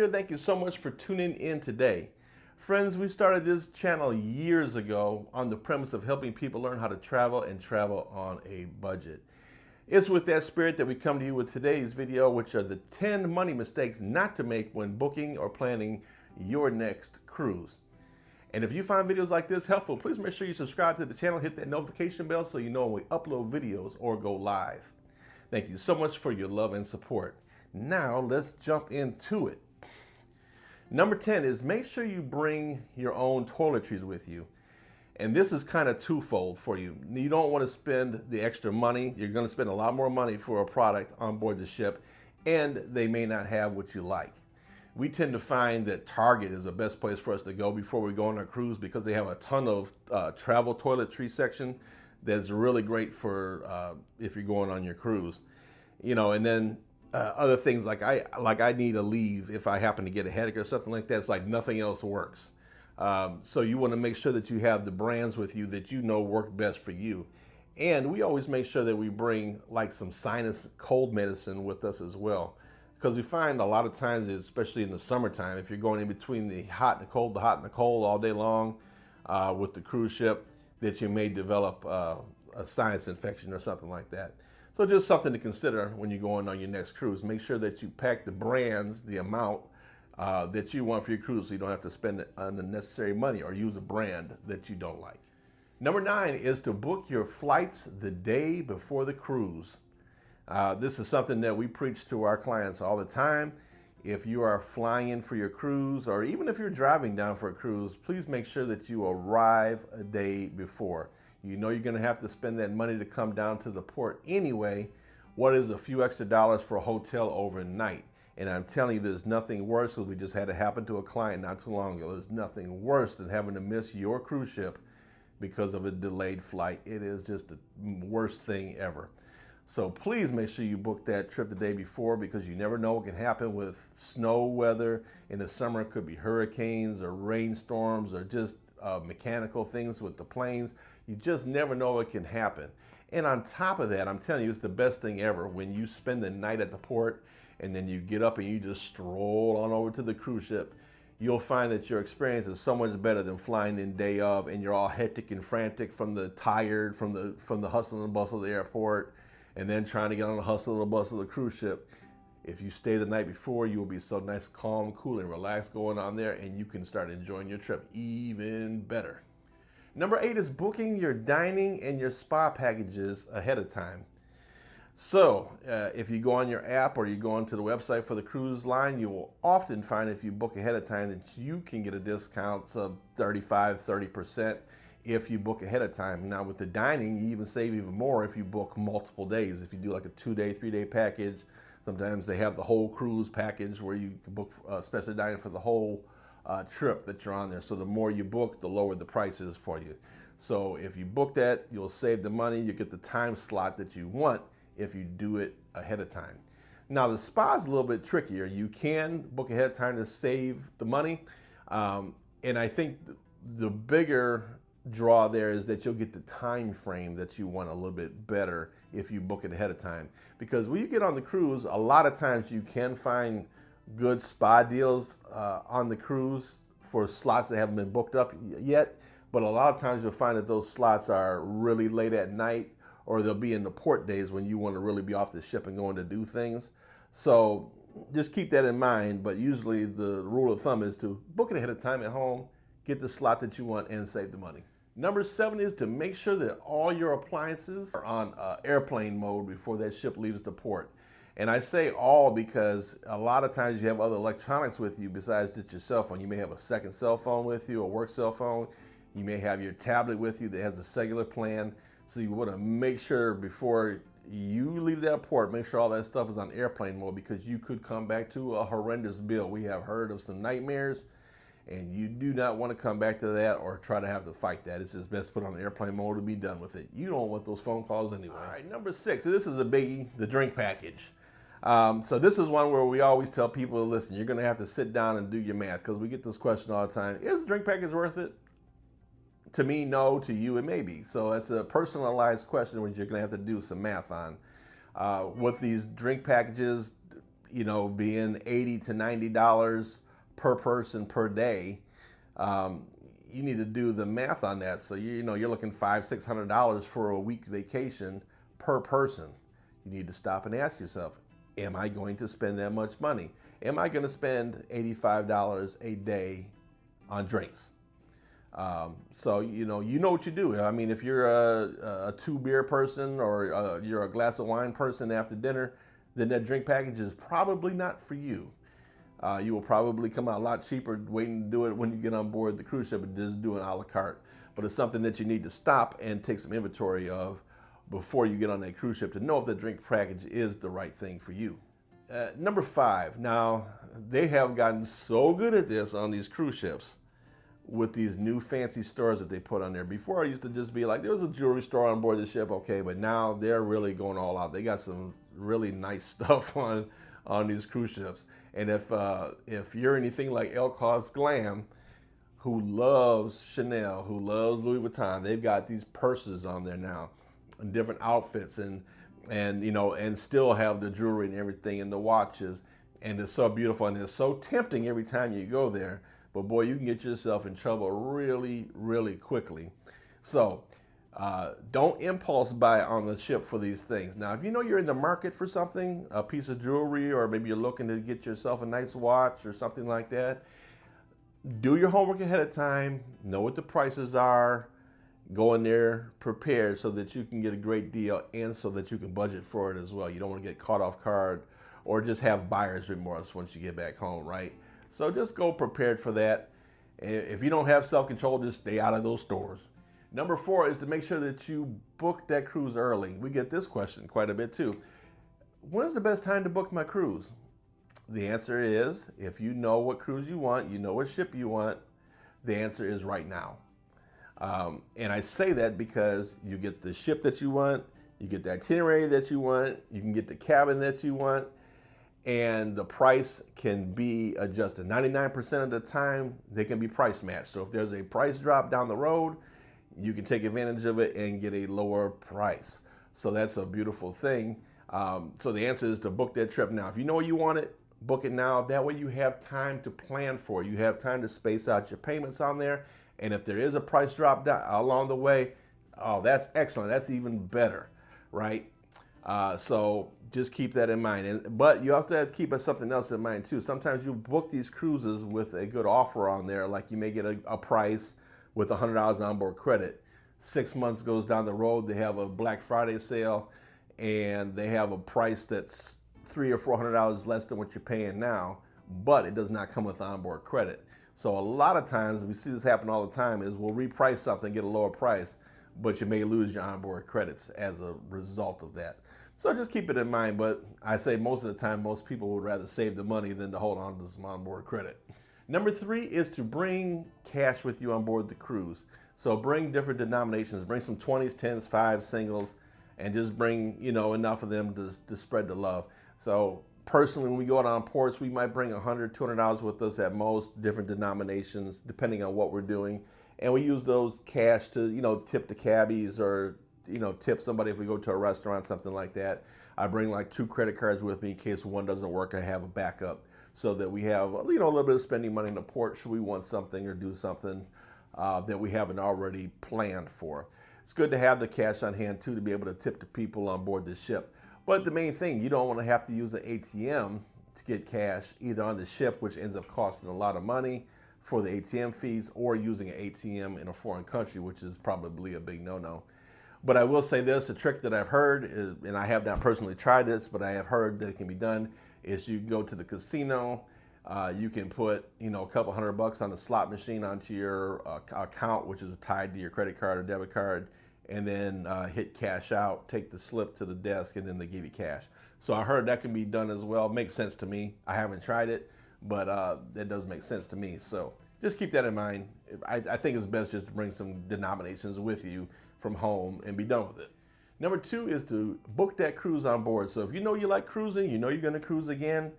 there. Thank you so much for tuning in today. Friends, we started this channel years ago on the premise of helping people learn how to travel and travel on a budget. It's with that spirit that we come to you with today's video, which are the 10 money mistakes not to make when booking or planning your next cruise. And if you find videos like this helpful, please make sure you subscribe to the channel, hit that notification bell so you know when we upload videos or go live. Thank you so much for your love and support. Now let's jump into it. Number 10 is make sure you bring your own toiletries with you. And this is kind of twofold for you. You don't want to spend the extra money. You're going to spend a lot more money for a product on board the ship, and they may not have what you like. We tend to find that Target is the best place for us to go before we go on our cruise because they have a ton of travel toiletry section that's really great for if you're going on your cruise. You know, and then other things like I need a leave if I happen to get a headache or something like that. It's like nothing else works. So you want to make sure that you have the brands with you that you know work best for you. And we always make sure that we bring like some sinus cold medicine with us as well. Because we find a lot of times, especially in the summertime, if you're going in between the hot and the cold, the hot and the cold all day long with the cruise ship, that you may develop a sinus infection or something like that. So just something to consider when you're going on your next cruise. Make sure that you pack the brands, the amount that you want for your cruise so you don't have to spend unnecessary money or use a brand that you don't like. Number 9 is to book your flights the day before the cruise. This is something that we preach to our clients all the time. If you are flying in for your cruise, or even if you're driving down for a cruise, please make sure that you arrive a day before. You know you're going to have to spend that money to come down to the port anyway. What is a few extra dollars for a hotel overnight? And I'm telling you, there's nothing worse, because we just had it happen to a client not too long ago. There's nothing worse than having to miss your cruise ship because of a delayed flight. It is just the worst thing ever. So please make sure you book that trip the day before, because you never know what can happen with snow weather. In the summer, it could be hurricanes or rainstorms or just mechanical things with the planes. You just never know what can happen. And on top of that, I'm telling you, it's the best thing ever when you spend the night at the port and then you get up and you just stroll on over to the cruise ship. You'll find that your experience is so much better than flying in day of and you're all hectic and frantic from the hustle and bustle of the airport, and then trying to get on the hustle and bustle of the cruise ship. If you stay the night before, you will be so nice, calm, cool, and relaxed going on there, and you can start enjoying your trip even better. Number 8 is booking your dining and your spa packages ahead of time. So if you go on your app or you go onto the website for the cruise line, you will often find if you book ahead of time that you can get a discount of 30% if you book ahead of time. Now with the dining, you even save even more if you book multiple days. If you do like a 2-day, 3-day package, sometimes they have the whole cruise package where you can book special dining for the whole trip that you're on there. So the more you book, the lower the price is for you. So if you book that, you'll save the money. You get the time slot that you want if you do it ahead of time. Now the spa is a little bit trickier. You can book ahead of time to save the money. And I think the bigger draw there is that you'll get the time frame that you want a little bit better if you book it ahead of time. Because when you get on the cruise, a lot of times you can find good spa deals on the cruise for slots that haven't been booked up yet. But a lot of times you'll find that those slots are really late at night, or they'll be in the port days when you want to really be off the ship and going to do things. So just keep that in mind. But usually the rule of thumb is to book it ahead of time at home, get the slot that you want, and save the money. Number 7 is to make sure that all your appliances are on airplane mode before that ship leaves the port. And I say all because a lot of times you have other electronics with you besides just your cell phone. You may have a second cell phone with you, a work cell phone. You may have your tablet with you that has a cellular plan. So you want to make sure before you leave that port, make sure all that stuff is on airplane mode, because you could come back to a horrendous bill. We have heard of some nightmares, and you do not want to come back to that or try to have to fight that. It's just best put on airplane mode and be done with it. You don't want those phone calls anyway. All right, number 6, this is a biggie, the drink package. So this is one where we always tell people, listen, you're going to have to sit down and do your math, because we get this question all the time. Is the drink package worth it? To me, no. To you, it may be. So it's a personalized question which you're going to have to do some math on. With these drink packages, being $80 to $90 per person per day, you need to do the math on that. So you're looking $500-600 for a week vacation per person. You need to stop and ask yourself, am I going to spend that much money? Am I going to spend $85 a day on drinks? So you know what you do. I mean, if you're a 2-beer person, or you're a glass of wine person after dinner, then that drink package is probably not for you. You will probably come out a lot cheaper waiting to do it when you get on board the cruise ship and just do an a la carte. But it's something that you need to stop and take some inventory of before you get on that cruise ship to know if the drink package is the right thing for you. Number 5. Now, they have gotten so good at this on these cruise ships with these new fancy stores that they put on there. Before, I used to just be like, there was a jewelry store on board the ship, okay, but now they're really going all out. They got some really nice stuff on these cruise ships. And if you're anything like El Cos Glam, who loves Chanel, who loves Louis Vuitton, they've got these purses on there now, and different outfits, and still have the jewelry and everything, and the watches, and it's so beautiful, and it's so tempting every time you go there. But boy, you can get yourself in trouble really, really quickly. So don't impulse buy on the ship for these things. Now, if you know you're in the market for something, a piece of jewelry, or maybe you're looking to get yourself a nice watch or something like that, do your homework ahead of time, know what the prices are, go in there prepared so that you can get a great deal and so that you can budget for it as well. You don't want to get caught off guard or just have buyer's remorse once you get back home, right? So just go prepared for that. If you don't have self-control, just stay out of those stores. Number 4 is to make sure that you book that cruise early. We get this question quite a bit too. When's the best time to book my cruise? The answer is, if you know what cruise you want, you know what ship you want, the answer is right now. And I say that because you get the ship that you want, you get the itinerary that you want, you can get the cabin that you want, and the price can be adjusted. 99% of the time, they can be price matched. So if there's a price drop down the road, you can take advantage of it and get a lower price. So that's a beautiful thing. So the answer is to book that trip now. If you know you want it, book it now. That way you have time to plan for it. You have time to space out your payments on there. And if there is a price drop down along the way, oh, that's excellent. That's even better, right? So just keep that in mind. But you have to keep something else in mind too. Sometimes you book these cruises with a good offer on there, like you may get a price with $100 onboard credit. 6 months goes down the road, they have a Black Friday sale, and they have a price that's $300 or $400 less than what you're paying now, but it does not come with onboard credit. So a lot of times, we see this happen all the time, is we'll reprice something, get a lower price, but you may lose your onboard credits as a result of that. So just keep it in mind, but I say most of the time, most people would rather save the money than to hold on to some onboard credit. Number 3 is to bring cash with you on board the cruise. So bring different denominations, bring some 20s, 10s, 5s, singles, and just bring, enough of them to spread the love. So personally, when we go out on ports, we might bring $100, $200 with us at most, different denominations, depending on what we're doing. And we use those cash to, tip the cabbies, or, tip somebody if we go to a restaurant, something like that. I bring like 2 credit cards with me in case one doesn't work. I have a backup so that we have, a little bit of spending money in the port should we want something or do something that we haven't already planned for. It's good to have the cash on hand too, to be able to tip the people on board the ship. But the main thing, you don't want to have to use an ATM to get cash either on the ship, which ends up costing a lot of money for the ATM fees, or using an ATM in a foreign country, which is probably a big no-no. But I will say this, a trick that I've heard, and I have not personally tried this, but I have heard that it can be done, is you go to the casino, you can put, a couple $100 on the slot machine onto your account, which is tied to your credit card or debit card, and then hit cash out, take the slip to the desk, and then they give you cash. So I heard that can be done as well. Makes sense to me. I haven't tried it, but that does make sense to me. So just keep that in mind. I think it's best just to bring some denominations with you from home and be done with it. Number 2 is to book that cruise on board. So if you know you like cruising, you know you're going to cruise again,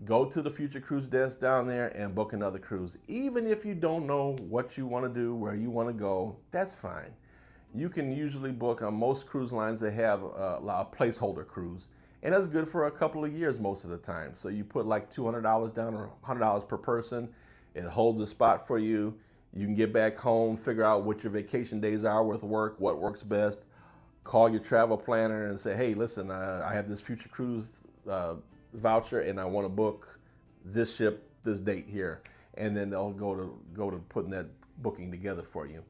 go to the Future Cruise desk down there and book another cruise. Even if you don't know what you want to do, where you want to go, that's fine. You can usually book on most cruise lines. They have a placeholder cruise, And that's good for a couple of years most of the time. So you put like $200 down or $100 per person. It holds a spot for you. You can get back home, figure out what your vacation days are with work, what works best. Call your travel planner and say, hey, listen, I have this future cruise voucher and I want to book this ship, this date here. And then they'll go to putting that booking together for you.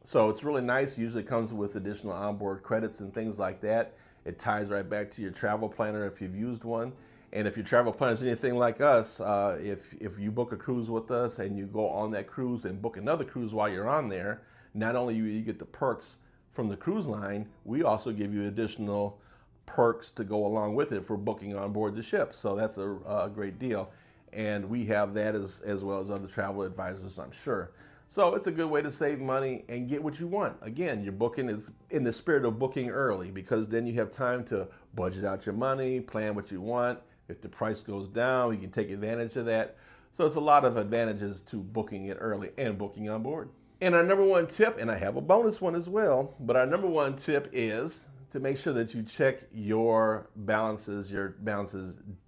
So it's really nice. Usually comes with additional onboard credits and things like that. It ties right back to your travel planner if you've used one. And if your travel planner is anything like us, if you book a cruise with us and you go on that cruise and book another cruise while you're on there, not only you get the perks from the cruise line, we also give you additional perks to go along with it for booking on board the ship. So that's a great deal. And we have that as well as other travel advisors, I'm sure. So it's a good way to save money and get what you want. Again, your booking is in the spirit of booking early, because then you have time to budget out your money, plan what you want. If the price goes down, you can take advantage of that. So it's a lot of advantages to booking it early and booking on board. And our number one tip, and I have a bonus one as well, but our number one tip is to make sure that you check your balances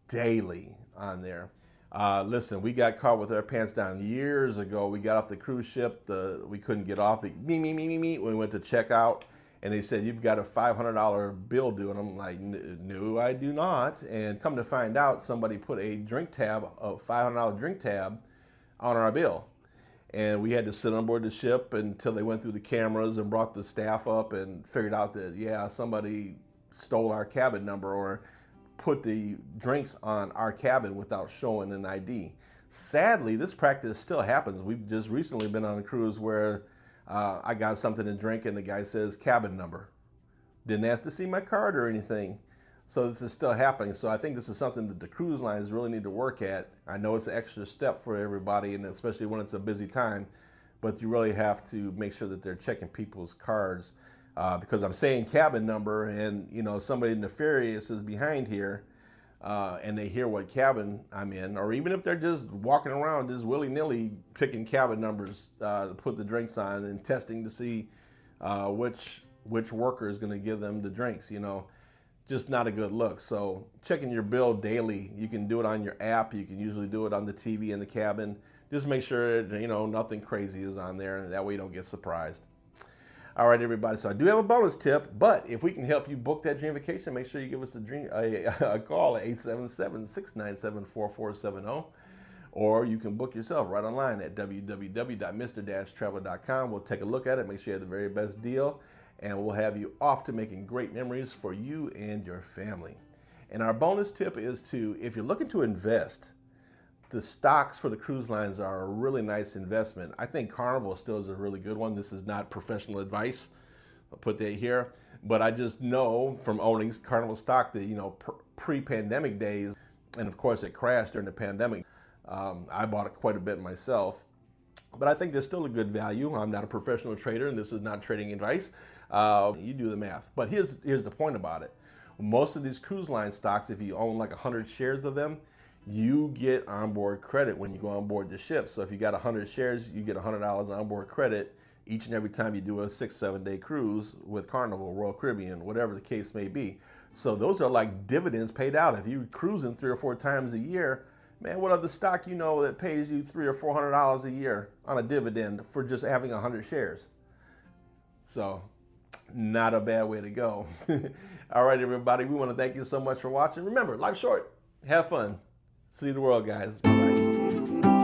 daily on there. Listen, we got caught with our pants down years ago. We got off the cruise ship. We couldn't get off. When we went to check out, and they said, you've got a $500 bill due. And I'm like, no, I do not. And come to find out, somebody put a $500 drink tab on our bill. And we had to sit on board the ship until they went through the cameras and brought the staff up and figured out that, yeah, somebody stole our cabin number or put the drinks on our cabin without showing an ID. Sadly, this practice still happens. We've just recently been on a cruise where I got something to drink and the guy says cabin number. Didn't ask to see my card or anything. So this is still happening. So I think this is something that the cruise lines really need to work at. I know it's an extra step for everybody, and especially when it's a busy time, but you really have to make sure that they're checking people's cards. Because I'm saying cabin number, and somebody nefarious is behind here, and they hear what cabin I'm in, or even if they're just walking around just willy-nilly picking cabin numbers to put the drinks on and testing to see which worker is going to give them the drinks, just not a good look. So checking your bill daily, you can do it on your app, you can usually do it on the TV in the cabin. Just make sure nothing crazy is on there, and that way you don't get surprised. All right, everybody, so I do have a bonus tip, but if we can help you book that dream vacation, make sure you give us a call at 877-697-4470, or you can book yourself right online at www.mr-travel.com. We'll take a look at it, make sure you have the very best deal, and we'll have you off to making great memories for you and your family. And our bonus tip is if you're looking to invest, the stocks for the cruise lines are a really nice investment. I think Carnival still is a really good one. This is not professional advice. I'll put that here. But I just know from owning Carnival stock that, pre-pandemic days, and of course it crashed during the pandemic, I bought it quite a bit myself. But I think there's still a good value. I'm not a professional trader, and this is not trading advice. You do the math. But here's the point about it. Most of these cruise line stocks, if you own like 100 shares of them, you get onboard credit when you go on board the ship. So if you got 100 shares, you get $100 onboard credit each and every time you do a 6-7 day cruise with Carnival, Royal Caribbean, whatever the case may be. So those are like dividends paid out. If you're cruising 3 or 4 times a year, man, what other stock that pays you $300 or $400 a year on a dividend for just having 100 shares? So not a bad way to go. All right, everybody, we want to thank you so much for watching. Remember, life's short. Have fun. See the world, guys. Bye-bye.